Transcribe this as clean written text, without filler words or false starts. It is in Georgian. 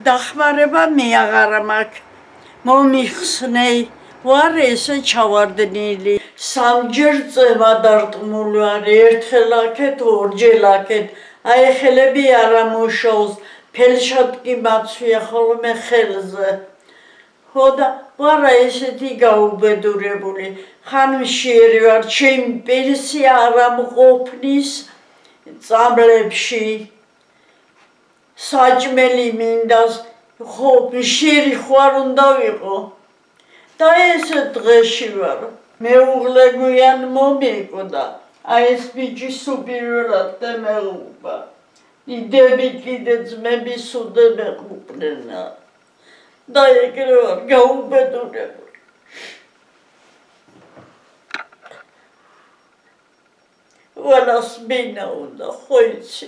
დახმარება მე აღარა მაქვს. მომიხსნეი, ვარ ესე ჩავარდნილი. სამჯერ წევა დარწმული ვარ, ერთხელ აქეთ, ორჯერ აქეთ. აი ხელები არ ამუშავოს, ფელშად კი მაცვია ხოლმე ხელზე. ხო და ვარა ესეთი გაუბედურებული. ხან მშიერი ვარ, ჩემი პირისი არ ამყოფნის წამლებში. საჭმელი მინდას, ხო მშიერი ხო არ უნდა ვიყო. და ესე დღეში ვარ. მეუღლე გვიან მომიკვდა. აი ეს ბიჭი სუპირველად დემეღუპა. იდები კიდე ძმები სუდე მეღუპნენა. და ეგრე ვარ გაუბედურებული. ყველას მინა უნდა, ხო იცი.